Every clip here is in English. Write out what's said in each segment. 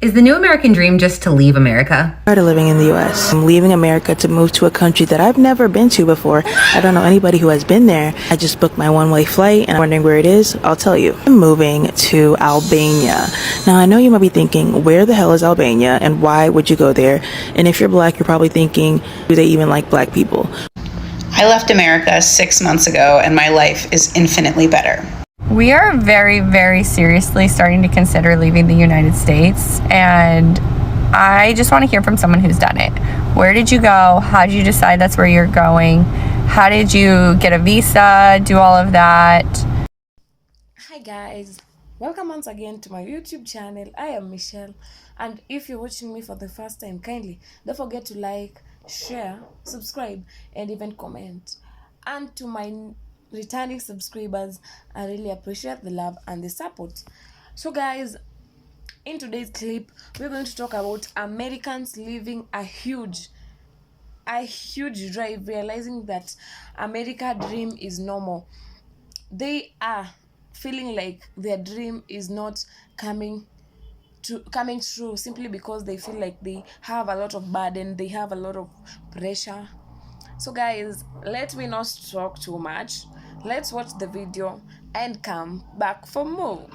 Is the new American dream just to leave America? I'm tired of living in the US. I'm leaving America to move to a country that I've never been to before. I don't know anybody who has been there. I just booked my one-way flight and I'm wondering where it is. I'll tell you. I'm moving to Albania. Now I know you might be thinking, where the hell is Albania and why would you go there? And if you're black, you're probably thinking, do they even like black people? I left America 6 months ago and my life is infinitely better. We are very, very seriously starting to consider leaving the United States, and I just want to hear from someone who's done it. Where did you go? How did you decide that's where you're going? How did you get a visa? Do all of that? Hi guys, welcome once again to my YouTube channel. I am Michelle, and if you're watching me for the first time, kindly don't forget to like, share, subscribe, and even comment. And to my returning subscribers, I really appreciate the love and the support. So guys, in today's clip we're going to talk about Americans living a huge drive, realizing that America dream is normal. They are feeling like their dream is not coming true simply because they feel like they have a lot of burden, they have a lot of pressure. So guys, let me not talk too much. Let's watch the video and come back for more.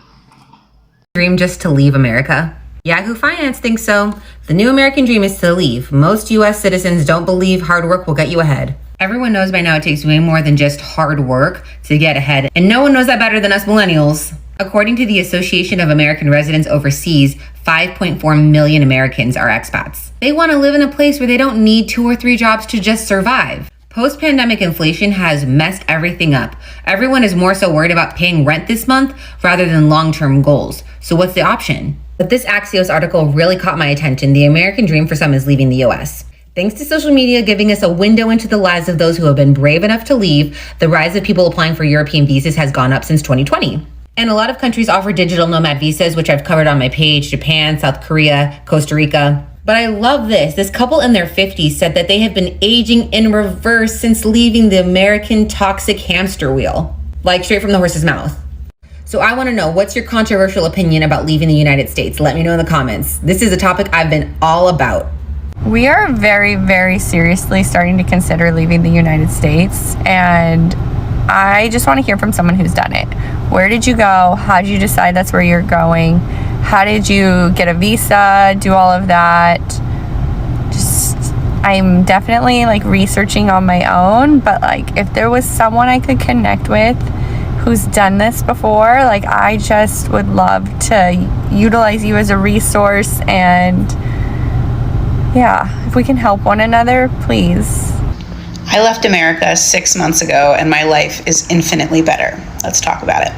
Dream just to leave America? Yahoo Finance thinks so. The new American dream is to leave. Most US citizens don't believe hard work will get you ahead. Everyone knows by now it takes way more than just hard work to get ahead, and no one knows that better than us millennials. According to the Association of American Residents Overseas, 5.4 million Americans are expats. They want to live in a place where they don't need 2 or 3 jobs to just survive. Post-pandemic inflation has messed everything up. Everyone is more so worried about paying rent this month rather than long-term goals. So what's the option? But this Axios article really caught my attention. The American dream for some is leaving the US. Thanks to social media giving us a window into the lives of those who have been brave enough to leave, the rise of people applying for European visas has gone up since 2020. And a lot of countries offer digital nomad visas, which I've covered on my page: Japan, South Korea, Costa Rica. But I love this. This couple in their 50s said that they have been aging in reverse since leaving the American toxic hamster wheel, like straight from the horse's mouth. So I want to know, what's your controversial opinion about leaving the United States? Let me know in the comments. This is a topic I've been all about. We are very, very seriously starting to consider leaving the United States, and I just want to hear from someone who's done it. Where did you go? How did you decide that's where you're going? How did you get a visa? Do all of that? I'm definitely researching on my own, but if there was someone I could connect with who's done this before, I just would love to utilize you as a resource. And yeah, if we can help one another, please. I left America 6 months ago and my life is infinitely better. Let's talk about it.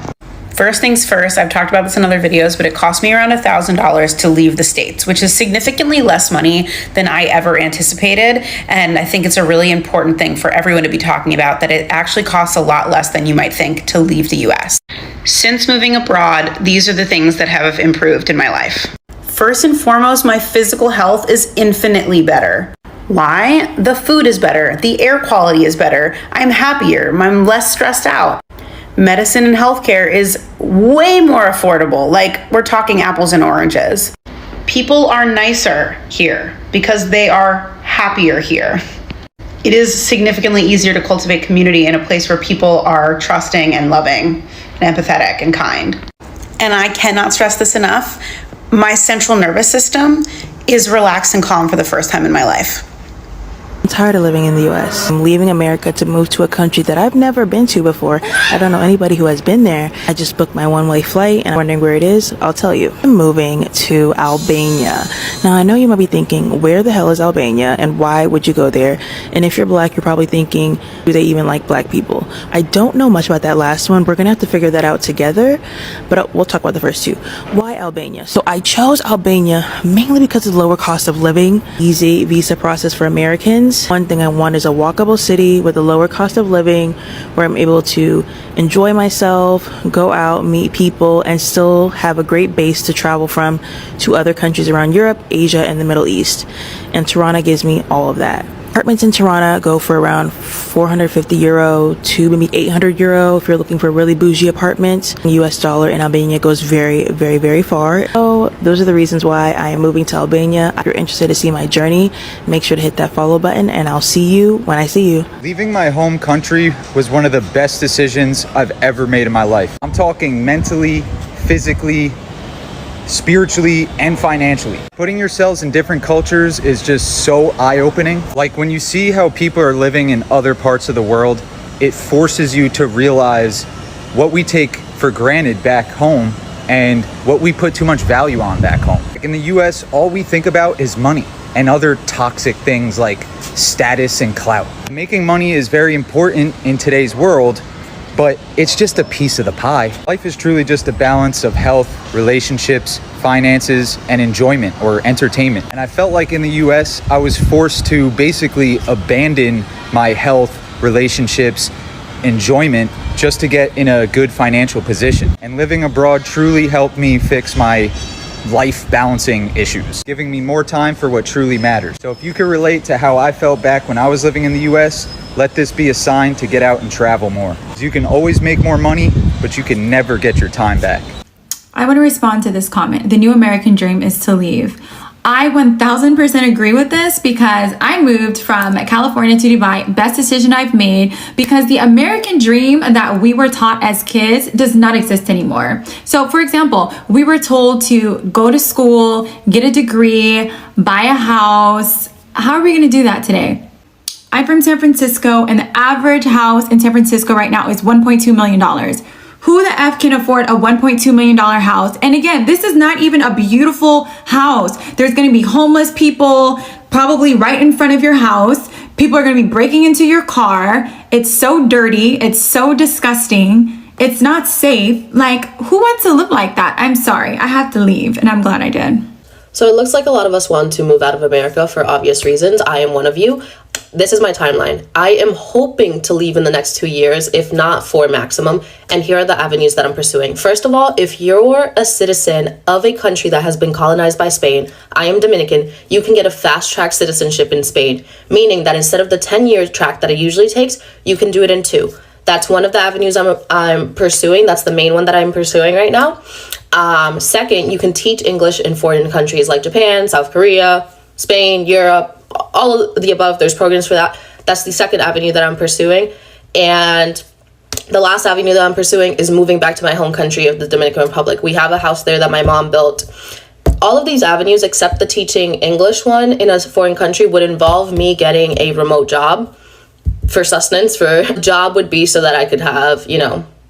First things first, I've talked about this in other videos, but it cost me around $1,000 to leave the States, which is significantly less money than I ever anticipated. And I think it's a really important thing for everyone to be talking about, that it actually costs a lot less than you might think to leave the US. Since moving abroad, these are the things that have improved in my life. First and foremost, my physical health is infinitely better. Why? The food is better. The air quality is better. I'm happier. I'm less stressed out. Medicine and healthcare is way more affordable. We're talking apples and oranges. People are nicer here because they are happier here. It is significantly easier to cultivate community in a place where people are trusting and loving and empathetic and kind. And I cannot stress this enough. My central nervous system is relaxed and calm for the first time in my life. I'm tired of living in the US. I'm leaving America to move to a country that I've never been to before. I don't know anybody who has been there. I just booked my one-way flight and I'm wondering where it is. I'll tell you. I'm moving to Albania. Now I know you might be thinking, where the hell is Albania and why would you go there? And if you're black, you're probably thinking, do they even like black people? I don't know much about that last one. We're gonna have to figure that out together, but we'll talk about the first two. Why Albania? So I chose Albania mainly because of the lower cost of living, easy visa process for Americans. One thing I want is a walkable city with a lower cost of living where I'm able to enjoy myself, go out, meet people, and still have a great base to travel from to other countries around Europe, Asia, and the Middle East. And Tirana gives me all of that. Apartments in Toronto go for around 450 euro to maybe 800 euro if you're looking for a really bougie apartment. US dollar in Albania goes very, very, very far. So those are the reasons why I am moving to Albania. If you're interested to see my journey, make sure to hit that follow button, and I'll see you when I see you. Leaving my home country was one of the best decisions I've ever made in my life. I'm talking mentally, physically, spiritually, and financially. Putting yourselves in different cultures is just so eye-opening. Like when you see how people are living in other parts of the world, it forces you to realize what we take for granted back home and what we put too much value on back home. In the US, all we think about is money and other toxic things like status and clout. Making money is very important in today's world, but it's just a piece of the pie. Life is truly just a balance of health, relationships, finances, and enjoyment or entertainment. And I felt like in the US, I was forced to basically abandon my health, relationships, enjoyment just to get in a good financial position. And living abroad truly helped me fix my life balancing issues, giving me more time for what truly matters. So if you can relate to how I felt back when I was living in the US, let this be a sign to get out and travel more. You can always make more money, but you can never get your time back. I want to respond to this comment. The new American dream is to leave. I 1000% agree with this because I moved from California to Dubai. Best decision I've made because the American dream that we were taught as kids does not exist anymore. So for example, we were told to go to school, get a degree, buy a house. How are we going to do that today? I'm from San Francisco, and the average house in San Francisco right now is $1.2 million. Who the F can afford a $1.2 million house? And again, this is not even a beautiful house. There's gonna be homeless people probably right in front of your house. People are gonna be breaking into your car. It's so dirty, it's so disgusting. It's not safe. Like, who wants to live like that? I'm sorry, I have to leave, and I'm glad I did. So it looks like a lot of us want to move out of America for obvious reasons. I am one of you. This is my timeline. I am hoping to leave in the next 2 years, if not 4 maximum. And here are the avenues that I'm pursuing. First of all, if you're a citizen of a country that has been colonized by Spain, I am Dominican, you can get a fast track citizenship in Spain, meaning that instead of the 10-year track that it usually takes, you can do it in 2. That's one of the avenues I'm pursuing. That's the main one that I'm pursuing right now. Second, you can teach English in foreign countries like Japan, South Korea, Spain, Europe, all of the above. There's programs for that. That's the second avenue that I'm pursuing. And the last avenue that I'm pursuing is moving back to my home country of the Dominican Republic. We have a house there that my mom built. All of these avenues, except the teaching English one in a foreign country, would involve me getting a remote job for sustenance. For a job would be so that I could have,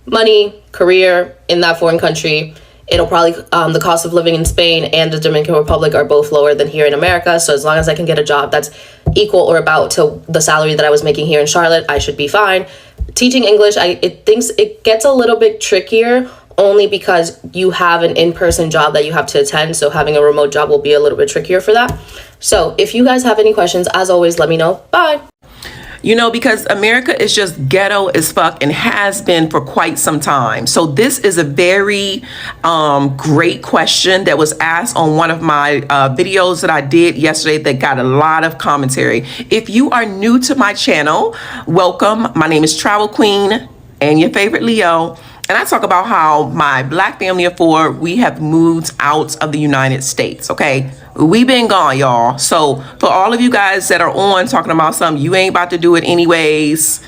money, career in that foreign country. It'll probably, the cost of living in Spain and the Dominican Republic are both lower than here in America. So as long as I can get a job that's equal or about to the salary that I was making here in Charlotte, I should be fine. Teaching English, it gets a little bit trickier only because you have an in-person job that you have to attend. So having a remote job will be a little bit trickier for that. So if you guys have any questions, as always, let me know. Bye. Because America is just ghetto as fuck and has been for quite some time. So this is a very great question that was asked on one of my videos that I did yesterday that got a lot of commentary. If you are new to my channel, welcome. My name is Travel Queen and your favorite Leo. And I talk about how my Black family of 4, we have moved out of the United States, okay? We've been gone, y'all. So for all of you guys that are on talking about something, you ain't about to do it anyways,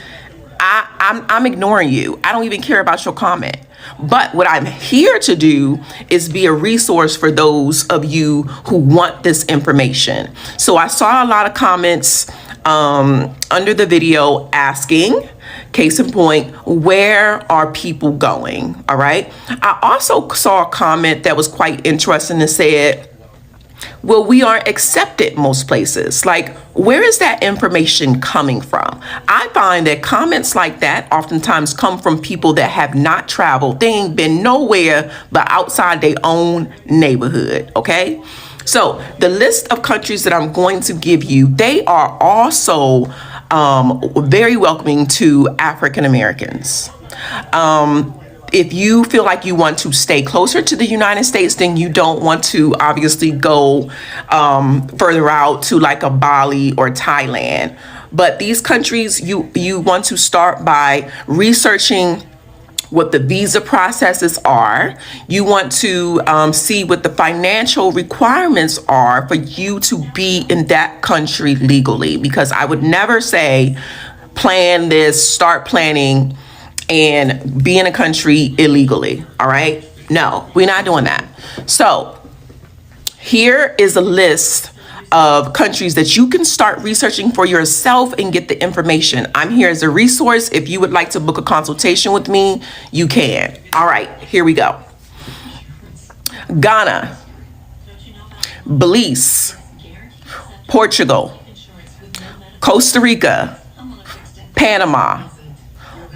I'm ignoring you. I don't even care about your comment. But what I'm here to do is be a resource for those of you who want this information. So I saw a lot of comments under the video asking, case in point, where are people going? All right. I also saw a comment that was quite interesting and said, well, we aren't accepted most places. Like, where is that information coming from? I find that comments like that oftentimes come from people that have not traveled. They ain't been nowhere but outside their own neighborhood. Okay. So the list of countries that I'm going to give you, they are also very welcoming to African Americans. If you feel like you want to stay closer to the United States, then you don't want to obviously go further out to like a Bali or Thailand. But these countries, you want to start by researching what the visa processes are. You want to see what the financial requirements are for you to be in that country legally. Because I would never say plan this, start planning, and be in a country illegally. All right? No, we're not doing that. So here is a list of countries that you can start researching for yourself and get the information. I'm here as a resource. If you would like to book a consultation with me, you can. All right, here we go. Ghana, Belize, Portugal, Costa Rica, Panama,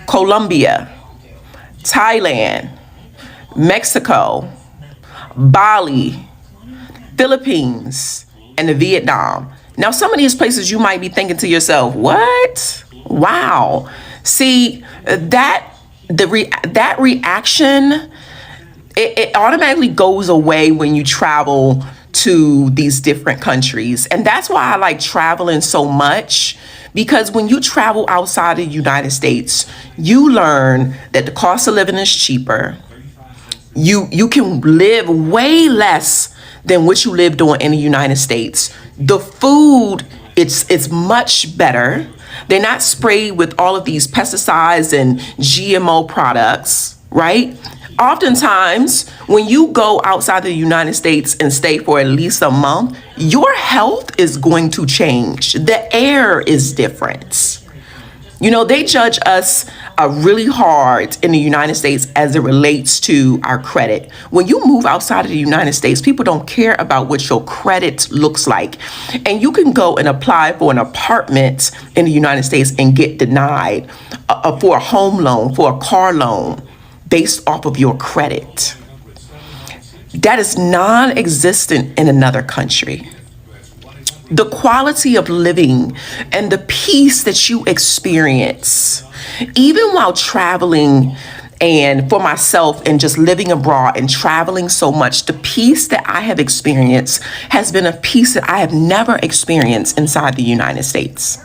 Colombia, Thailand, Mexico, Bali, Philippines, and Vietnam. Now, some of these places you might be thinking to yourself, what? Wow. See, that reaction, it automatically goes away when you travel to these different countries. And that's why I like traveling so much. Because when you travel outside of the United States, you learn that the cost of living is cheaper. You can live way less than what you lived on in the United States. The food, it's much better. They're not sprayed with all of these pesticides and GMO products, right? Oftentimes, when you go outside the United States and stay for at least a month, your health is going to change. The air is different. You know, they judge us really hard in the United States as it relates to our credit. When you move outside of the United States, people don't care about what your credit looks like. And you can go and apply for an apartment in the United States and get denied for a home loan, for a car loan, based off of your credit. That is non-existent in another country. The quality of living and the peace that you experience, even while traveling, and for myself and just living abroad and traveling so much, the peace that I have experienced has been a peace that I have never experienced inside the United States.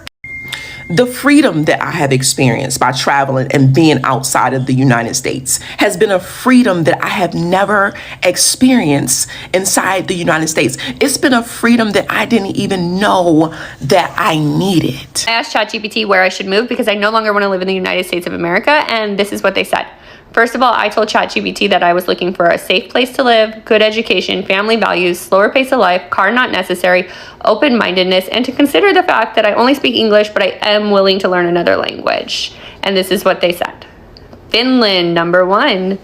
The freedom that I have experienced by traveling and being outside of the United States has been a freedom that I have never experienced inside the United States. It's been a freedom that I didn't even know that I needed. I asked ChatGPT where I should move because I no longer want to live in the United States of America, and this is what they said. First of all, I told ChatGPT that I was looking for a safe place to live, good education, family values, slower pace of life, car not necessary, open-mindedness, and to consider the fact that I only speak English, but I am willing to learn another language. And this is what they said. Finland, number 1.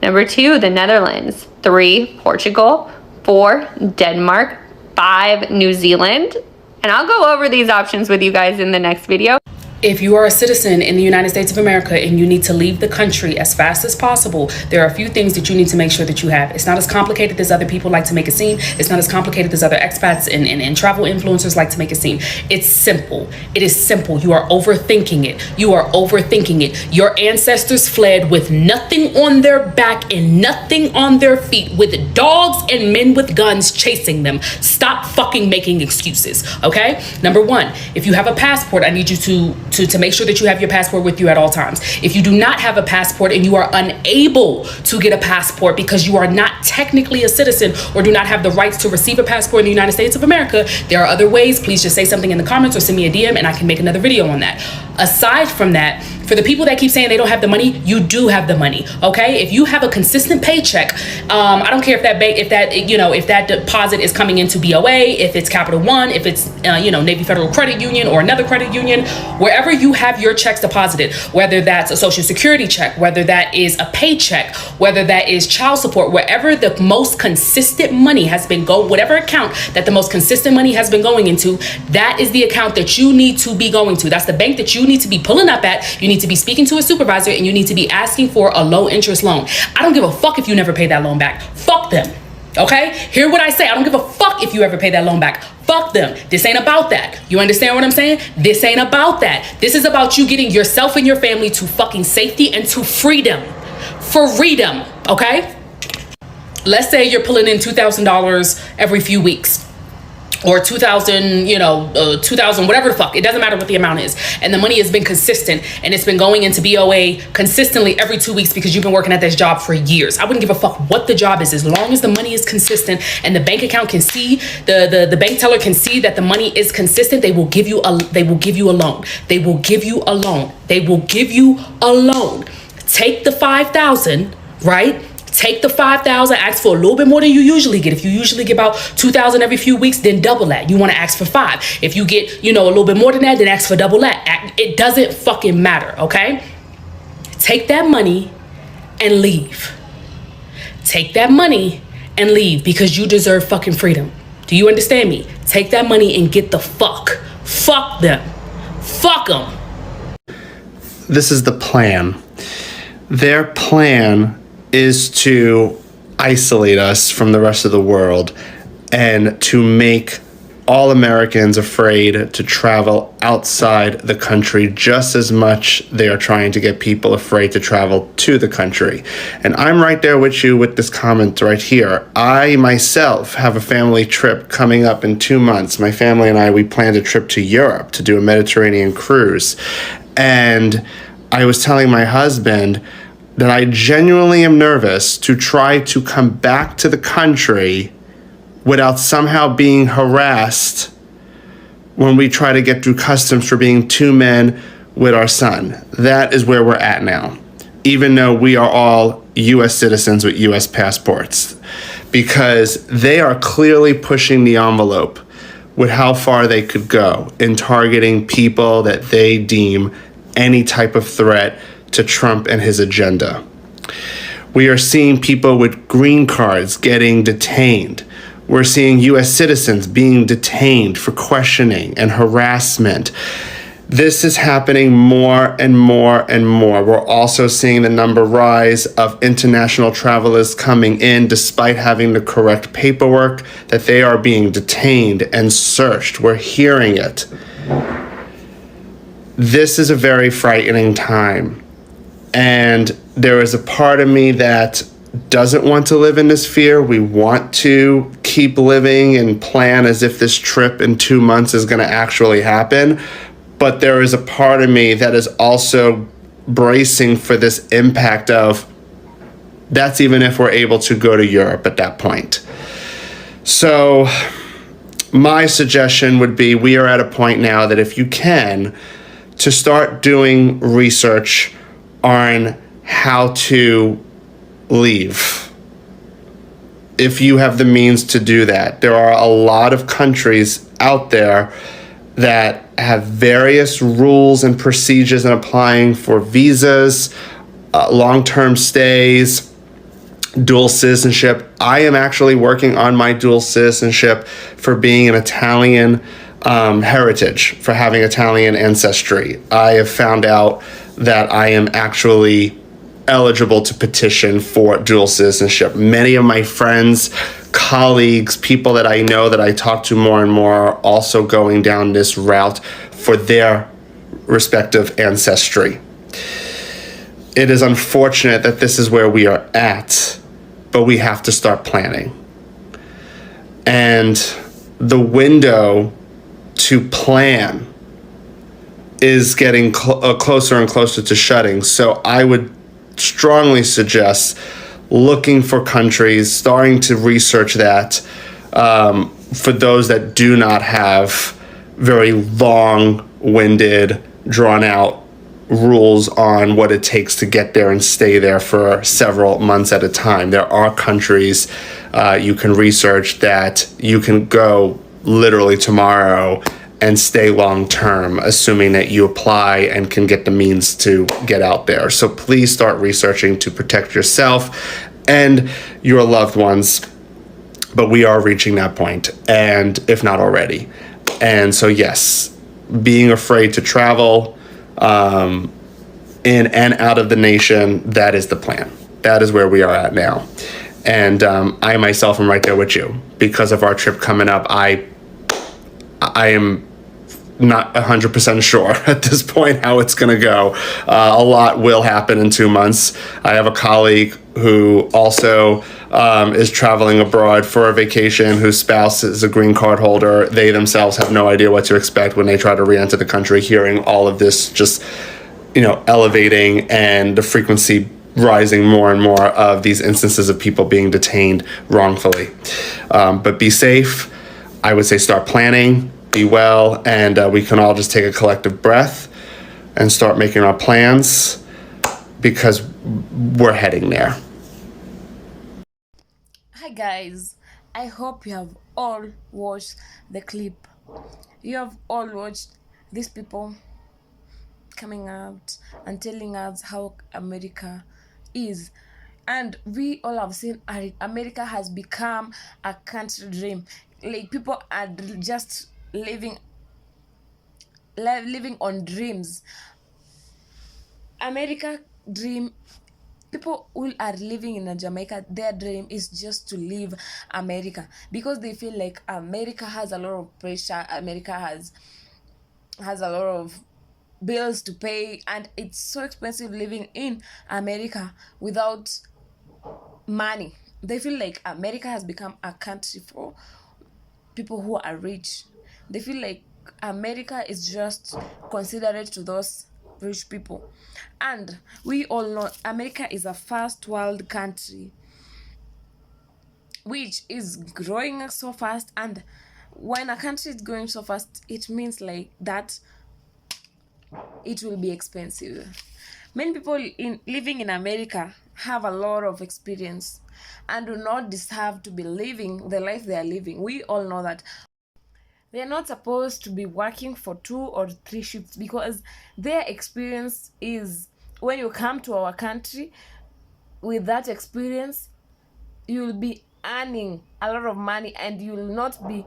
Number 2, the Netherlands. 3, Portugal. 4, Denmark. 5, New Zealand. And I'll go over these options with you guys in the next video. If you are a citizen in the United States of America and you need to leave the country as fast as possible, there are a few things that you need to make sure that you have. It's not as complicated as other people like to make it seem. It's not as complicated as other expats and travel influencers like to make it seem. It's simple. It is simple. You are overthinking it. You are overthinking it. Your ancestors fled with nothing on their back and nothing on their feet, with dogs and men with guns chasing them. Stop fucking making excuses, okay? Number 1, if you have a passport, I need you to make sure that you have your passport with you at all times. If you do not have a passport and you are unable to get a passport because you are not technically a citizen or do not have the rights to receive a passport in the United States of America, there are other ways. Please just say something in the comments or send me a DM and I can make another video on that. Aside from that, for the people that keep saying they don't have the money, you do have the money, okay? If you have a consistent paycheck, I don't care if that deposit is coming into BOA, if it's Capital One, if it's Navy Federal Credit Union or another credit union, wherever you have your checks deposited, whether that's a Social Security check, whether that is a paycheck, whether that is child support, wherever the most consistent money has been whatever account that the most consistent money has been going into, that is the account that you need to be going to. That's the bank that you need to be pulling up at. You need to be speaking to a supervisor and you need to be asking for a low interest loan. I don't give a fuck if you never pay that loan back. Fuck them. Okay? Hear what I say. I don't give a fuck if you ever pay that loan back. Fuck them. This ain't about that. You understand what I'm saying? This ain't about that. This is about you getting yourself and your family to fucking safety and to freedom. freedom, okay? Let's say you're pulling in $2,000 every few weeks, or 2,000, 2,000, whatever the fuck. It doesn't matter what the amount is. And the money has been consistent, and it's been going into BOA consistently every 2 weeks because you've been working at this job for years. I wouldn't give a fuck what the job is, as long as the money is consistent and the bank account can see, the bank teller can see that the money is consistent. They will give you a loan. They will give you a loan. They will give you a loan. Take the 5,000, right? Take the 5,000, ask for a little bit more than you usually get. If you usually get about 2,000 every few weeks, then double that. You want to ask for 5. If you get, a little bit more than that, then ask for double that. It doesn't fucking matter, okay? Take that money and leave. Take that money and leave, because you deserve fucking freedom. Do you understand me? Take that money and get the fuck. Fuck them. Fuck them. This is the plan. Their plan is to isolate us from the rest of the world and to make all Americans afraid to travel outside the country, just as much they are trying to get people afraid to travel to the country. And I'm right there with you with this comment right here. I myself have a family trip coming up in 2 months. My family and I, we planned a trip to Europe to do a Mediterranean cruise. And I was telling my husband that I genuinely am nervous to try to come back to the country without somehow being harassed when we try to get through customs for being 2 men with our son. That is where we're at now, even though we are all U.S. citizens with U.S. passports, because they are clearly pushing the envelope with how far they could go in targeting people that they deem any type of threat to Trump and his agenda. We are seeing people with green cards getting detained. We're seeing U.S. citizens being detained for questioning and harassment. This is happening more and more and more. We're also seeing the number rise of international travelers coming in despite having the correct paperwork, that they are being detained and searched. We're hearing it. This is a very frightening time. And there is a part of me that doesn't want to live in this fear. We want to keep living and plan as if this trip in 2 months is going to actually happen. But there is a part of me that is also bracing for this impact of, that's even if we're able to go to Europe at that point. So my suggestion would be, we are at a point now that if you can, to start doing research on how to leave. If you have the means to do that, there are a lot of countries out there that have various rules and procedures in applying for visas, long-term stays, dual citizenship. I am actually working on my dual citizenship for being an Italian heritage, for having Italian ancestry. I have found out that I am actually eligible to petition for dual citizenship. Many of my friends, colleagues, people that I know that I talk to more and more are also going down this route for their respective ancestry. It is unfortunate that this is where we are at, but we have to start planning. And the window to plan is getting closer and closer to shutting. So I would strongly suggest looking for countries, starting to research that for those that do not have very long-winded, drawn-out rules on what it takes to get there and stay there for several months at a time. There are countries you can research that you can go literally tomorrow and stay long-term, assuming that you apply and can get the means to get out there. So please start researching to protect yourself and your loved ones. But we are reaching that point, and if not already. And so yes, being afraid to travel in and out of the nation, that is the plan. That is where we are at now. And I myself am right there with you. Because of our trip coming up, I am not 100% sure at this point how it's going to go. A lot will happen in 2 months. I have a colleague who also is traveling abroad for a vacation, whose spouse is a green card holder. They themselves have no idea what to expect when they try to re-enter the country, hearing all of this just, elevating and the frequency rising more and more of these instances of people being detained wrongfully. But be safe. I would say start planning, be well, and we can all just take a collective breath and start making our plans, because we're heading there. Hi guys, I hope you have all watched the clip. You have all watched these people coming out and telling us how America is, and we all have seen America has become a country dream. Like, people are just living on dreams. America dream. People who are living in Jamaica, their dream is just to leave America, because they feel like America has a lot of pressure. America has a lot of bills to pay, and it's so expensive living in America without money. They feel like America has become a country for people who are rich. They feel like America is just considerate to those rich people. And we all know America is a first world country which is growing so fast, and when a country is growing so fast, it means like that it will be expensive. Many people living in America have a lot of experience and do not deserve to be living the life they are living. We all know that they are not supposed to be working for 2 or 3 shifts, because their experience is, when you come to our country with that experience, you'll be earning a lot of money, and you'll not be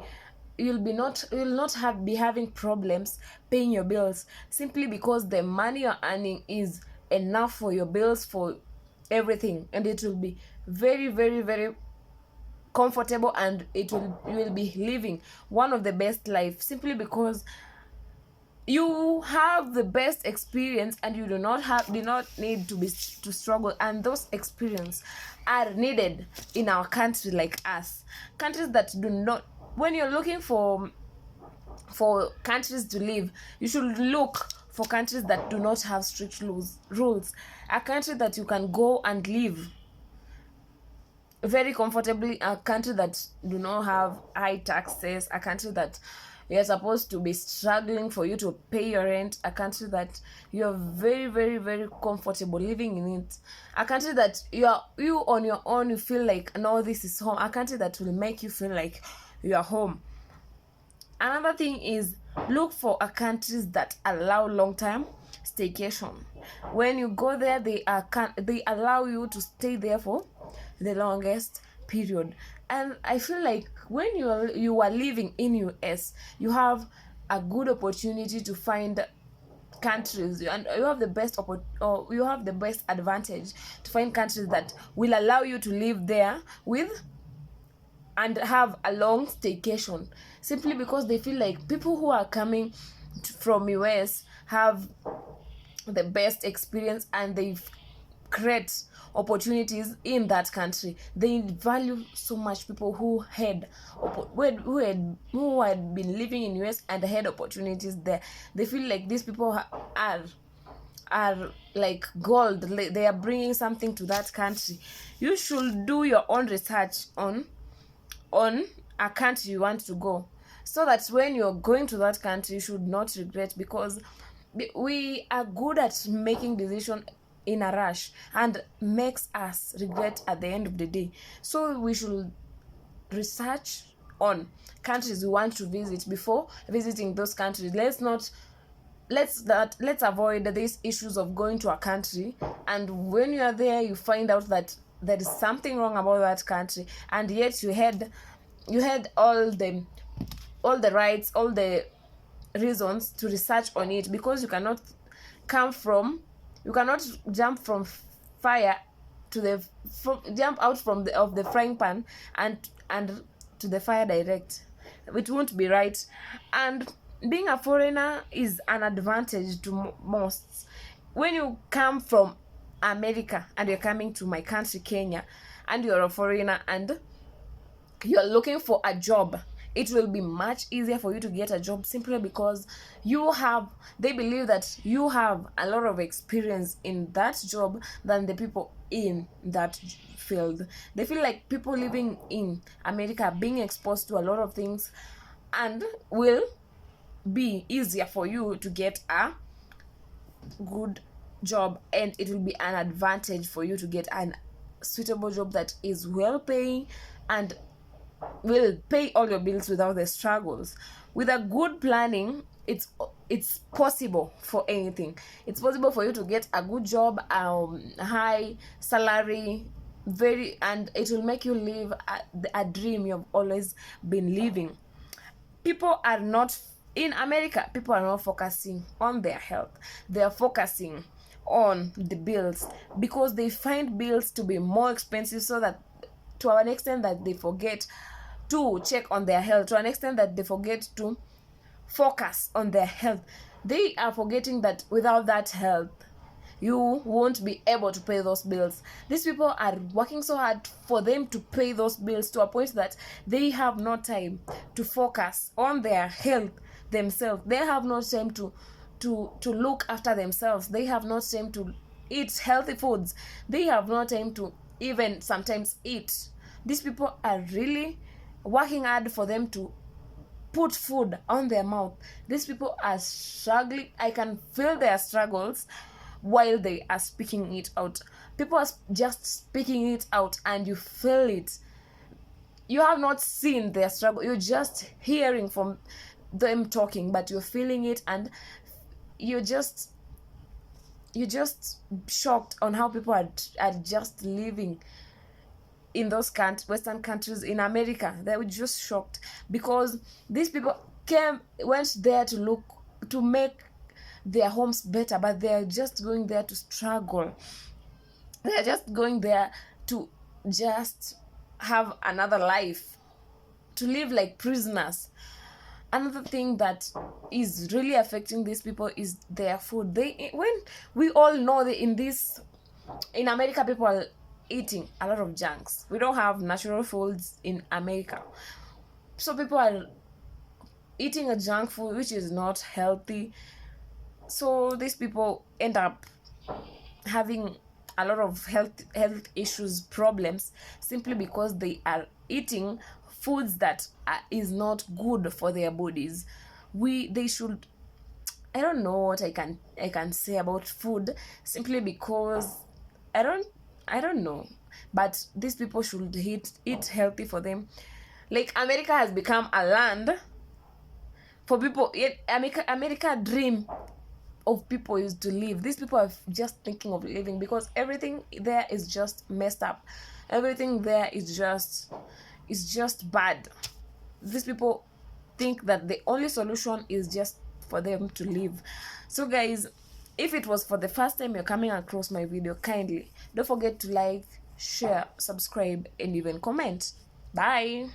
having problems paying your bills, simply because the money you're earning is enough for your bills, for everything, and it will be very, very, very comfortable, and you will be living one of the best life, simply because you have the best experience, and you do not need to struggle. And those experience are needed in our country, like us, countries that do not. When you're looking for countries to live, you should look for countries that do not have strict rules, a country that you can go and live very comfortably, a country that do not have high taxes, a country that you're supposed to be struggling for you to pay your rent, a country that you're very, very, very comfortable living in it, a country that you on your own, you feel like, no, this is home, a country that will make you feel like you are home. Another thing is, look for a countries that allow long-term staycation. When you go there, they allow you to stay there for the longest period. And I feel like when you are living in US, you have a good opportunity to find countries, and you have the best advantage to find countries that will allow you to live there with and have a long staycation, simply because they feel like people who are coming from US have the best experience, and they create opportunities in that country. They value so much people who had been living in US and had opportunities there. They feel like these people are like gold. They are bringing something to that country. You should do your own research on a country you want to go, so that when you're going to that country, you should not regret, because we are good at making decisions in a rush and makes us regret at the end of the day. So we should research on countries we want to visit before visiting those countries. Let's avoid these issues of going to a country, and when you are there, you find out that there is something wrong about that country, and yet you had all the rights, all the reasons to research on it, because you cannot jump from fire to jump out from the frying pan and to the fire direct. It won't be right. And being a foreigner is an advantage to most. When you come from America and you're coming to my country, Kenya, and you're a foreigner and you're looking for a job, it will be much easier for you to get a job, simply because they believe that you have a lot of experience in that job than the people in that field. They feel like people living in America are being exposed to a lot of things and will be easier for you to get a good job, and it will be an advantage for you to get an suitable job that is well paying and will pay all your bills without the struggles. With a good planning, it's possible for anything. It's possible for you to get a good job, high salary, and it will make you live a dream you've always been living. In America, people are not focusing on their health. They are focusing on the bills because they find bills to be more expensive, so that to an extent that they forget to check on their health, to an extent that they forget to focus on their health. They are forgetting that without that health, you won't be able to pay those bills. These people are working so hard for them to pay those bills to a point that they have no time to focus on their health themselves. They have no time to look after themselves. They have no time to eat healthy foods. They have no time to even sometimes eat. These people are really working hard for them to put food on their mouth. These people are struggling. I can feel their struggles while they are speaking it out. People are just speaking it out and you feel it. You have not seen their struggle. You're just hearing from them talking, but you're feeling it, and you're just shocked on how people are just living in those Western countries. In America, they were just shocked because these people went there to make their homes better, but they're just going there to struggle. They're just going there to just have another life, to live like prisoners. Another thing that is really affecting these people is their food. When we all know that in America, people are eating a lot of junks. We don't have natural foods in America, so people are eating a junk food which is not healthy. So these people end up having a lot of health issues, problems, simply because they are eating foods that is not good for their bodies. They should, I don't know what I can say about food, simply because I don't know, but these people should eat healthy for them. Like, America has become a land for people. America dream of people is to live. These people are just thinking of living because everything there is just messed up. Everything there is just bad. These people think that the only solution is just for them to live. So guys, if it was for the first time you're coming across my video, kindly don't forget to like, share, subscribe, and even comment. Bye.